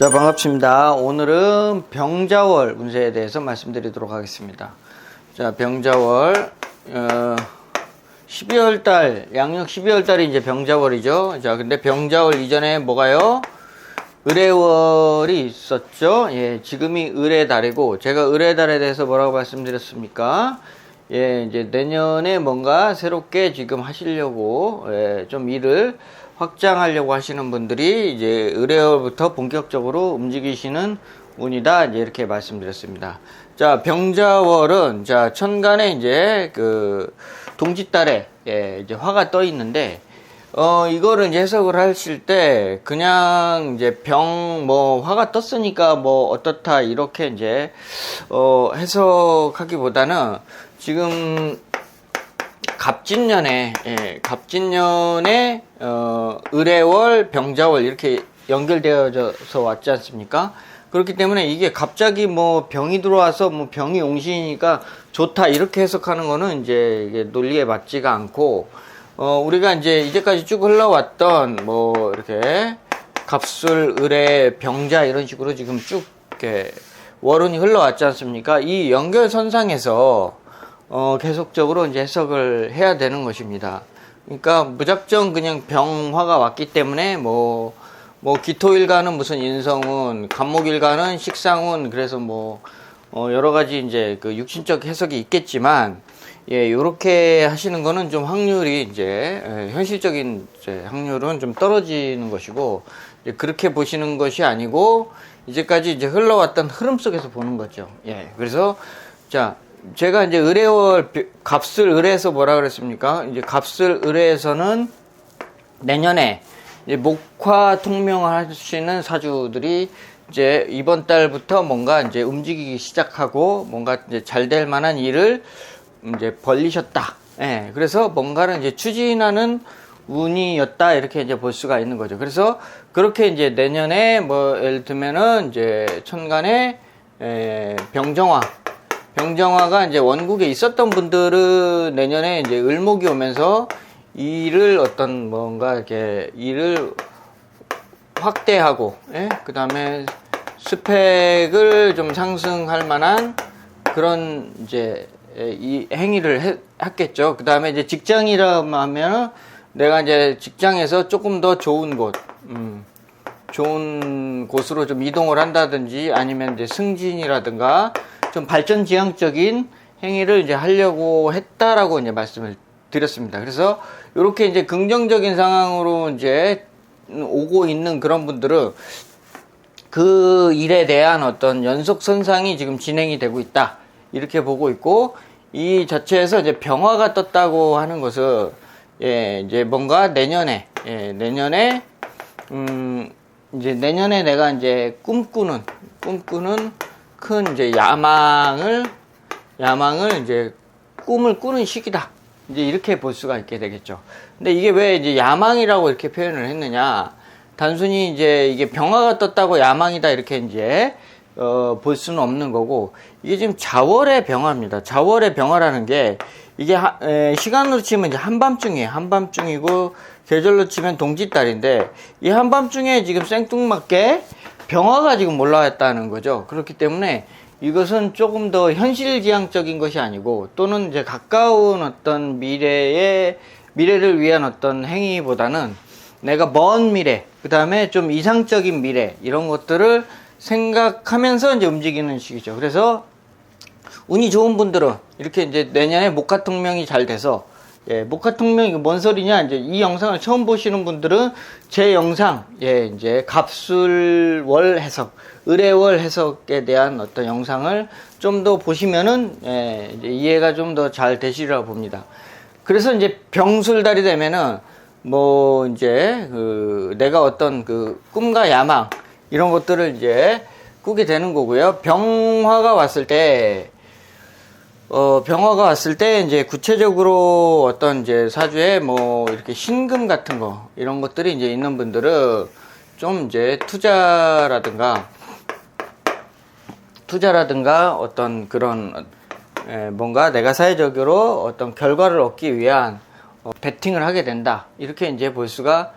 자, 반갑습니다. 오늘은 병자월 운세에 대해서 말씀드리도록 하겠습니다. 자, 병자월 12월달, 양력 12월달이 이제 병자월이죠. 자, 근데 병자월 이전에 뭐가요? 을해월이 있었죠. 예, 지금이 을해달이고, 제가 을해달에 대해서 뭐라고 말씀드렸습니까? 예, 이제 내년에 뭔가 새롭게 지금 하시려고, 예, 좀 일을 확장하려고 하시는 분들이 이제 을해월부터 본격적으로 움직이시는 운이다. 이제 이렇게 말씀드렸습니다. 자, 병자월은, 자, 천간에 이제 그 동짓달에, 예, 이제 화가 떠 있는데, 이거를 이제 해석을 하실 때, 그냥 이제 화가 떴으니까 뭐 어떻다, 이렇게 이제, 해석하기보다는 지금 갑진년에, 예, 갑진년에, 을해월, 병자월 이렇게 연결되어서 왔지 않습니까? 그렇기 때문에 이게 갑자기 뭐 병이 들어와서 뭐 병이 옹신이니까 좋다, 이렇게 해석하는 거는 이제 이게 논리에 맞지가 않고, 우리가 이제 이제까지 쭉 흘러왔던 뭐 이렇게 갑술, 을해, 병자 이런 식으로 지금 쭉 이렇게 월운이 흘러왔지 않습니까? 이 연결선상에서 계속적으로 이제 해석을 해야 되는 것입니다. 그러니까 무작정 그냥 병화가 왔기 때문에 뭐 기토일가는 무슨 인성운, 간목일가는 식상운, 그래서 여러 가지 이제 그 육신적 해석이 있겠지만, 예, 요렇게 하시는 거는 좀 확률이 이제, 예, 현실적인 이제 확률은 좀 떨어지는 것이고, 이제 그렇게 보시는 것이 아니고, 이제까지 이제 흘러왔던 흐름 속에서 보는 거죠. 예, 그래서, 자, 제가 이제 을해월, 갑술 을해에서 뭐라 그랬습니까? 이제 갑술 을해에서는 내년에 이제 목화 통명을 하시는 사주들이 이제 이번 달부터 뭔가 이제 움직이기 시작하고 뭔가 이제 잘 될 만한 일을 이제 벌리셨다. 예, 그래서 뭔가를 이제 추진하는 운이었다, 이렇게 이제 볼 수가 있는 거죠. 그래서 그렇게 이제 내년에 뭐 예를 들면은 이제 천간에 병정화가 이제 원국에 있었던 분들은 내년에 이제 을목이 오면서 일을 어떤 뭔가 이렇게 일을 확대하고, 예? 그 다음에 스펙을 좀 상승할 만한 그런 이제 이 행위를 했겠죠. 그 다음에 이제 직장이라 하면 내가 이제 직장에서 조금 더 좋은 좋은 곳으로 좀 이동을 한다든지 아니면 이제 승진이라든가 좀 발전지향적인 행위를 이제 하려고 했다라고 이제 말씀을 드렸습니다. 그래서 이렇게 이제 긍정적인 상황으로 이제 오고 있는 그런 분들은 그 일에 대한 어떤 연속선상이 지금 진행이 되고 있다, 이렇게 보고 있고, 이 자체에서 이제 병화가 떴다고 하는 것은, 예, 이제 뭔가 내년에 이제 내년에 내가 이제 꿈꾸는 큰 이제 야망을 이제 꿈을 꾸는 시기다, 이제 이렇게 볼 수가 있게 되겠죠. 근데 이게 왜 이제 야망이라고 이렇게 표현을 했느냐? 단순히 이제 이게 병화가 떴다고 야망이다, 이렇게 이제 볼 수는 없는 거고, 이게 지금 자월의 병화입니다. 자월의 병화라는 게 이게 시간으로 치면 이제 한밤중이에요. 한밤중이고 계절로 치면 동짓달인데, 이 한밤중에 지금 생뚱맞게 병화가 지금 올라왔다는 거죠. 그렇기 때문에 이것은 조금 더 현실지향적인 것이 아니고, 또는 이제 가까운 어떤 미래를 위한 어떤 행위보다는 내가 먼 미래, 그 다음에 좀 이상적인 미래, 이런 것들을 생각하면서 이제 움직이는 시기죠. 그래서 운이 좋은 분들은 이렇게 이제 내년에 목화통명이 잘 돼서, 예, 목화통명이 뭔 소리냐? 이제 이 영상을 처음 보시는 분들은 제 영상, 예, 이제 갑술월 해석, 을해월 해석에 대한 어떤 영상을 좀 더 보시면은, 예, 이제 이해가 좀 더 잘 되시리라고 봅니다. 그래서 이제 병술달이 되면은 뭐 이제 내가 어떤 그 꿈과 야망 이런 것들을 이제 꾸게 되는 거고요. 병화가 왔을 때 이제 구체적으로 어떤 이제 사주에 뭐 이렇게 신금 같은 거, 이런 것들이 이제 있는 분들은 좀 이제 투자라든가 어떤 그런, 뭔가 내가 사회적으로 어떤 결과를 얻기 위한 베팅을 하게 된다, 이렇게 이제 볼 수가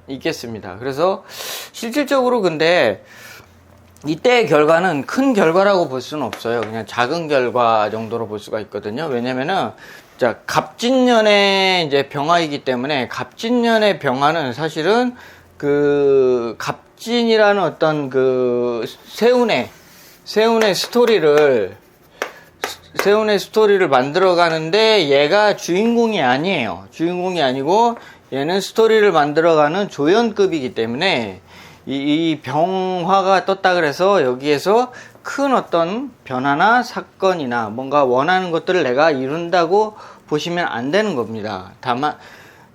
있겠습니다. 그래서 실질적으로 근데 이때의 결과는 큰 결과라고 볼 수는 없어요. 그냥 작은 결과 정도로 볼 수가 있거든요. 왜냐면은 자, 갑진년의 이제 병화이기 때문에 갑진년의 병화는 사실은 그 갑진이라는 어떤 그 세운의 스토리를 만들어 가는데 얘가 주인공이 아니에요. 주인공이 아니고 얘는 스토리를 만들어 가는 조연급이기 때문에 이 병화가 떴다 그래서 여기에서 큰 어떤 변화나 사건이나 뭔가 원하는 것들을 내가 이룬다고 보시면 안 되는 겁니다. 다만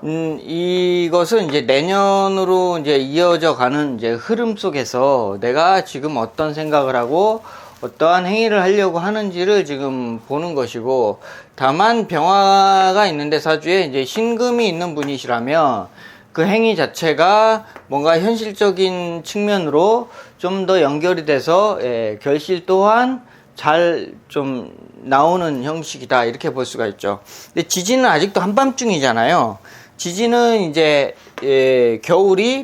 이것은 이제 내년으로 이제 이어져 가는 이제 흐름 속에서 내가 지금 어떤 생각을 하고 어떠한 행위를 하려고 하는지를 지금 보는 것이고, 다만 병화가 있는데 사주에 이제 신금이 있는 분이시라면 그 행위 자체가 뭔가 현실적인 측면으로 좀 더 연결이 돼서 결실 또한 잘 좀 나오는 형식이다, 이렇게 볼 수가 있죠. 근데 지지는 아직도 한밤중이잖아요. 지지는 이제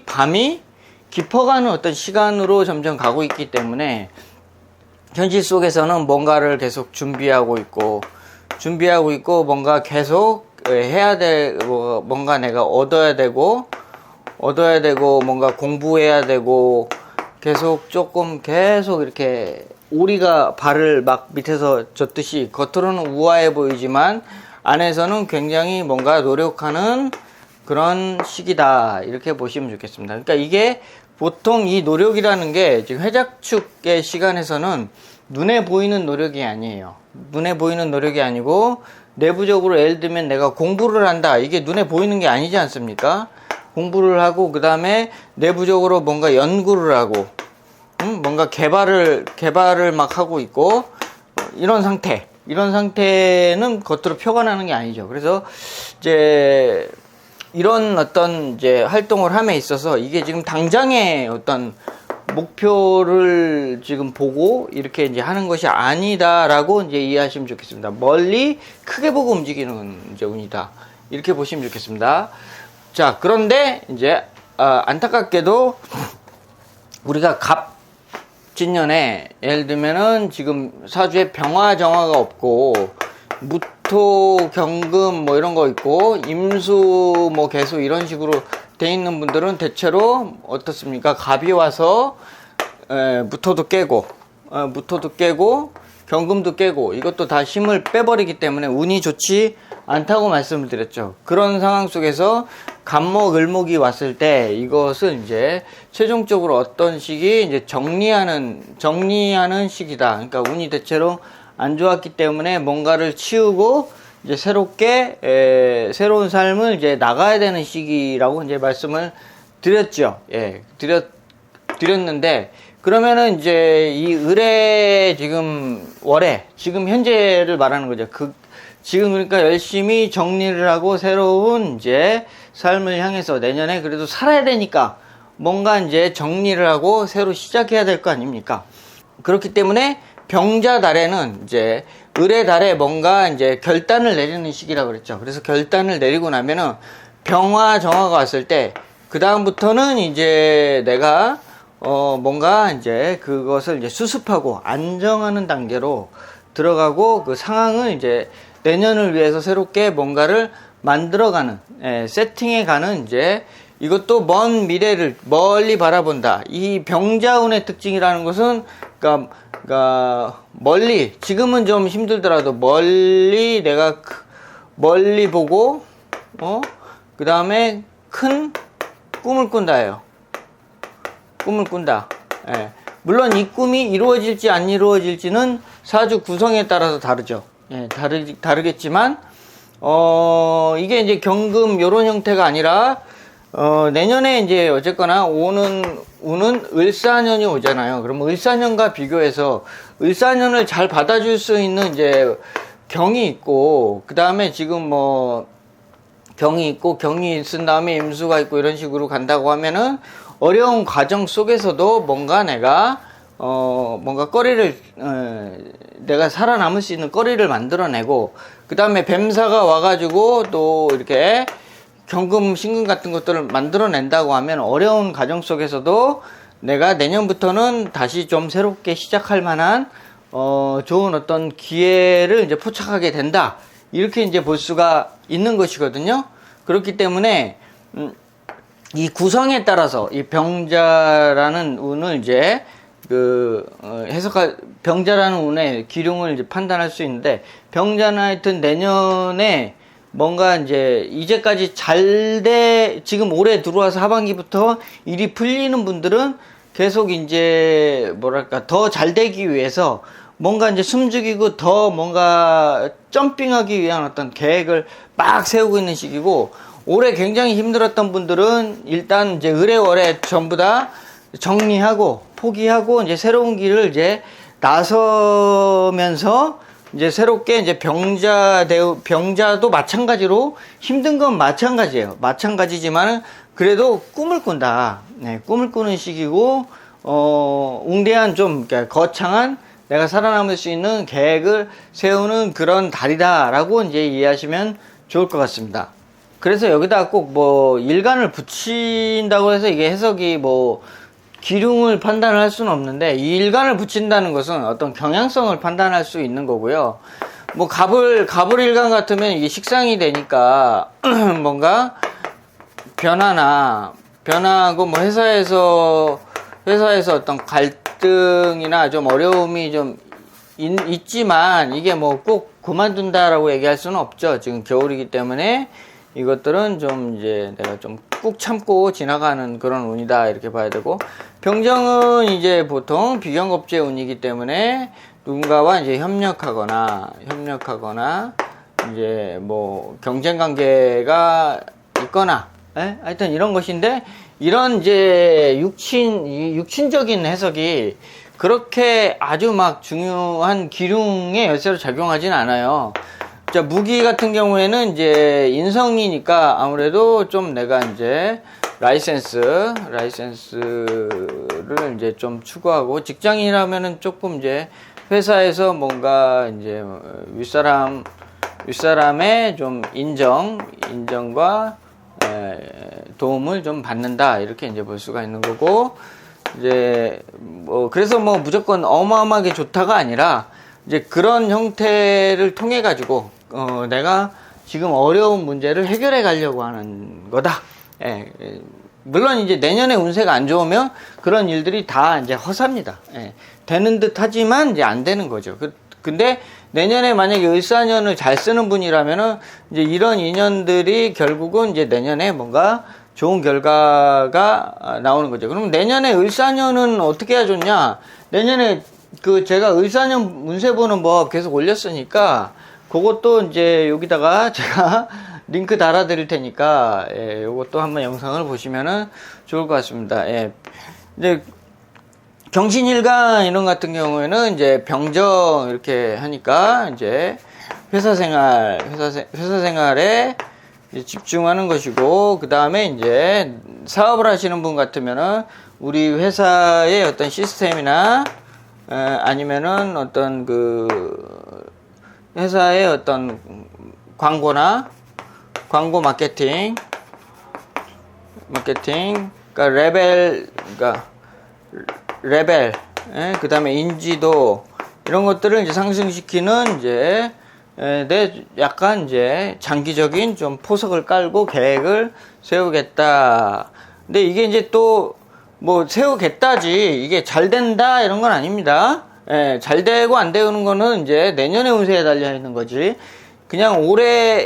밤이 깊어가는 어떤 시간으로 점점 가고 있기 때문에 현실 속에서는 뭔가를 계속 준비하고 있고 뭔가 계속 해야 되고, 뭔가 내가 얻어야 되고 뭔가 공부해야 되고, 계속 이렇게 오리가 발을 막 밑에서 젓듯이 겉으로는 우아해 보이지만 안에서는 굉장히 뭔가 노력하는 그런 시기다, 이렇게 보시면 좋겠습니다. 그러니까 이게 보통 이 노력이라는 게 지금 해작축의 시간에서는 눈에 보이는 노력이 아니에요. 눈에 보이는 노력이 아니고 내부적으로 예를 들면 내가 공부를 한다, 이게 눈에 보이는 게 아니지 않습니까? 공부를 하고 그 다음에 내부적으로 뭔가 연구를 하고 뭔가 개발을 막 하고 있고, 이런 상태는 겉으로 표가 나는 게 아니죠. 그래서 이제 이런 어떤 이제 활동을 함에 있어서 이게 지금 당장의 어떤 목표를 지금 보고 이렇게 이제 하는 것이 아니다라고 이제 이해하시면 좋겠습니다. 멀리 크게 보고 움직이는 이제 운이다, 이렇게 보시면 좋겠습니다. 자, 그런데 이제 안타깝게도 우리가 갑진년에 예를 들면은 지금 사주에 병화정화가 없고 무토 경금 뭐 이런 거 있고 임수 뭐 개수 이런 식으로 돼 있는 분들은 대체로 어떻습니까? 갑이 와서 무토도 깨고 경금도 깨고 이것도 다 힘을 빼버리기 때문에 운이 좋지 않다고 말씀을 드렸죠. 그런 상황 속에서 갑목 을목이 왔을 때 이것은 이제 최종적으로 어떤 시기 이제 정리하는 시기다. 그러니까 운이 대체로 안 좋았기 때문에 뭔가를 치우고 이제 새롭게 새로운 삶을 이제 나가야 되는 시기라고 이제 말씀을 드렸죠. 드렸는데, 그러면은 이제 이 을의 지금 월에 지금 현재를 말하는 거죠. 지금 그러니까 열심히 정리를 하고 새로운 이제 삶을 향해서 내년에 그래도 살아야 되니까 뭔가 이제 정리를 하고 새로 시작해야 될 거 아닙니까? 그렇기 때문에 병자 달에는 이제 을의 달에 뭔가 이제 결단을 내리는 시기라고 그랬죠. 그래서 결단을 내리고 나면은 병화 정화가 왔을 때 그 다음부터는 이제 내가 뭔가 이제 그것을 이제 수습하고 안정하는 단계로 들어가고 그 상황을 이제 내년을 위해서 새롭게 뭔가를 만들어가는 세팅해가는 이제 이것도 먼 미래를 멀리 바라본다. 이 병자운의 특징이라는 것은 그러니까 멀리, 지금은 좀 힘들더라도 멀리 내가 멀리 보고 그 다음에 큰 꿈을 꾼다예요. 꿈을 꾼다. 물론 이 꿈이 이루어질지 안 이루어질지는 사주 구성에 따라서 다르죠. 다르겠지만 이게 이제 경금 요런 형태가 아니라 내년에 이제 어쨌거나 오는 운은 을사년이 오잖아요. 그러면 을사년과 비교해서 을사년을 잘 받아줄 수 있는 이제 경이 있고, 그 다음에 지금 뭐 경이 있고 경이 쓴 다음에 임수가 있고 이런 식으로 간다고 하면은 어려운 과정 속에서도 뭔가 내가 뭔가 거리를 내가 살아남을 수 있는 거리를 만들어내고, 그 다음에 뱀사가 와가지고 또 이렇게 경금, 신금 같은 것들을 만들어낸다고 하면 어려운 가정 속에서도 내가 내년부터는 다시 좀 새롭게 시작할 만한 좋은 어떤 기회를 이제 포착하게 된다. 이렇게 이제 볼 수가 있는 것이거든요. 그렇기 때문에 이 구성에 따라서 이 병자라는 운을 이제 병자라는 운의 기륭을 이제 판단할 수 있는데, 병자는 하여튼 내년에 뭔가 이제까지 지금 올해 들어와서 하반기부터 일이 풀리는 분들은 계속 이제 뭐랄까 더 잘 되기 위해서 뭔가 이제 숨죽이고 더 뭔가 점핑하기 위한 어떤 계획을 막 세우고 있는 시기고, 올해 굉장히 힘들었던 분들은 일단 이제 의뢰월에 전부 다 정리하고 포기하고 이제 새로운 길을 이제 나서면서 이제 새롭게 이제 병자도 마찬가지로 힘든 건 마찬가지예요. 마찬가지지만은 그래도 꿈을 꾼다. 네, 꿈을 꾸는 시기고, 웅대한 좀 거창한 내가 살아남을 수 있는 계획을 세우는 그런 달이다라고 이제 이해하시면 좋을 것 같습니다. 그래서 여기다 꼭 뭐 일간을 붙인다고 해서 이게 해석이 뭐 기륭을 판단을 할 수는 없는데, 이 일간을 붙인다는 것은 어떤 경향성을 판단할 수 있는 거고요. 뭐 갑을일간 같으면 이게 식상이 되니까 뭔가 변화하고 뭐 회사에서 어떤 갈등이나 좀 어려움이 좀 있지만 이게 뭐 꼭 그만둔다라고 얘기할 수는 없죠. 지금 겨울이기 때문에 이것들은 좀 이제 내가 좀 꾹 참고 지나가는 그런 운이다 이렇게 봐야 되고, 병정은 이제 보통 비경겁제 운이기 때문에 누군가와 이제 협력하거나 이제 뭐 경쟁 관계가 있거나, 하여튼 이런 것인데, 이런 이제 육친적인 해석이 그렇게 아주 막 중요한 기륭의 열쇠로 작용하진 않아요. 자, 무기 같은 경우에는 이제 인성이니까 아무래도 좀 내가 이제 라이센스를 이제 좀 추구하고, 직장인이라면은 조금 이제 회사에서 뭔가 이제 윗사람의 좀 인정과 도움을 좀 받는다 이렇게 이제 볼 수가 있는 거고, 이제 뭐 그래서 뭐 무조건 어마어마하게 좋다가 아니라 이제 그런 형태를 통해 가지고 내가 지금 어려운 문제를 해결해 가려고 하는 거다. 물론 이제 내년에 운세가 안 좋으면 그런 일들이 다 이제 허사입니다. 되는 듯 하지만 이제 안 되는 거죠. 근데 내년에 만약에 을사년을 잘 쓰는 분이라면은 이제 이런 인연들이 결국은 이제 내년에 뭔가 좋은 결과가 나오는 거죠. 그럼 내년에 을사년은 어떻게 해야 좋냐? 내년에 제가 을사년 운세 보는 법 계속 올렸으니까 그것도 이제 여기다가 제가 링크 달아 드릴 테니까 요것도 한번 영상을 보시면은 좋을 것 같습니다. 이제 경신일간 이런 같은 경우에는 이제 병정 이렇게 하니까 이제 회사 생활에 이제 집중하는 것이고, 그 다음에 이제 사업을 하시는 분 같으면은 우리 회사의 어떤 시스템이나 아니면은 어떤 회사의 어떤 광고 마케팅, 그러니까 레벨, 그 다음에 인지도, 이런 것들을 이제 상승시키는 이제 약간 이제 장기적인 좀 포석을 깔고 계획을 세우겠다. 근데 이게 이제 또 뭐 세우겠다지 이게 잘 된다 이런 건 아닙니다. 잘 되고 안 되는 거는 이제 내년의 운세에 달려 있는 거지, 그냥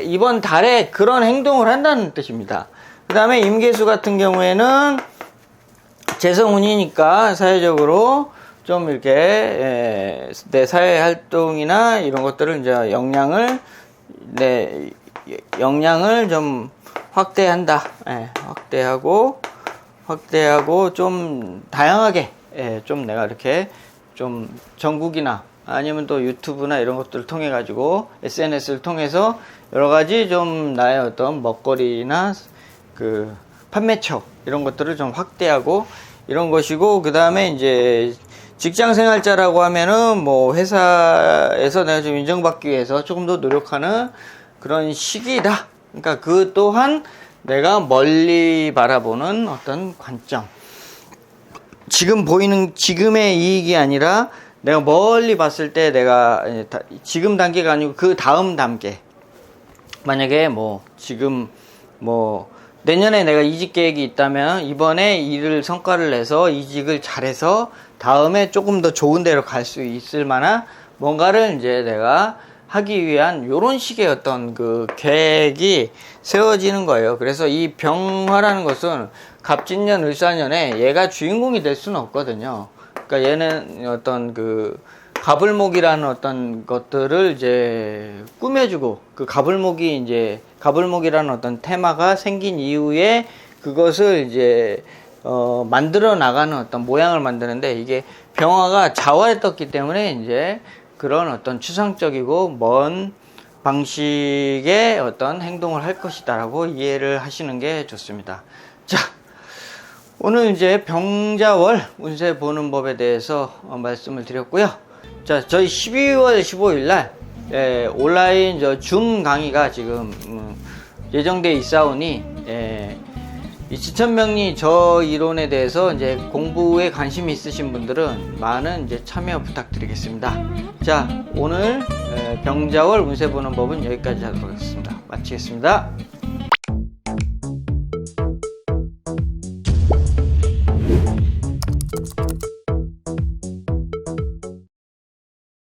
이번 달에 그런 행동을 한다는 뜻입니다. 그 다음에 임계수 같은 경우에는 재성운이니까 사회적으로 좀 이렇게 내 사회 활동이나 이런 것들을 이제 역량을 좀 확대한다. 확대하고 좀 다양하게 좀 내가 이렇게 좀 전국이나 아니면 또 유튜브나 이런 것들을 통해 가지고 SNS를 통해서 여러 가지 좀 나의 어떤 먹거리나 판매처 이런 것들을 좀 확대하고 이런 것이고, 그 다음에 이제 직장 생활자라고 하면은 뭐 회사에서 내가 좀 인정받기 위해서 조금 더 노력하는 그런 시기다. 그러니까 그 또한 내가 멀리 바라보는 어떤 관점. 지금 보이는 지금의 이익이 아니라 내가 멀리 봤을 때 내가 지금 단계가 아니고 그 다음 단계. 만약에 뭐 지금 뭐 내년에 내가 이직 계획이 있다면 이번에 일을 성과를 내서 이직을 잘해서 다음에 조금 더 좋은 데로 갈 수 있을 만한 뭔가를 이제 내가 하기 위한 요런 식의 어떤 그 계획이 세워지는 거예요. 그래서 이 병화라는 것은 갑진년 을사년에 얘가 주인공이 될 수는 없거든요. 그러니까 얘는 어떤 그 가불목이라는 어떤 것들을 이제 꾸며주고, 그 가불목이라는 어떤 테마가 생긴 이후에 그것을 이제 만들어 나가는 어떤 모양을 만드는데, 이게 병화가 자화에 떴기 때문에 이제 그런 어떤 추상적이고 먼 방식의 어떤 행동을 할 것이다라고 이해를 하시는 게 좋습니다. 자, 오늘 이제 병자월 운세 보는 법에 대해서 말씀을 드렸고요. 자, 저희 12월 15일 날 온라인 줌 강의가 지금 예정돼 있사오니 이 지천명리 저 이론에 대해서 이제 공부에 관심이 있으신 분들은 많은 이제 참여 부탁드리겠습니다. 자, 오늘 병자월 운세 보는 법은 여기까지 하도록 하겠습니다. 마치겠습니다.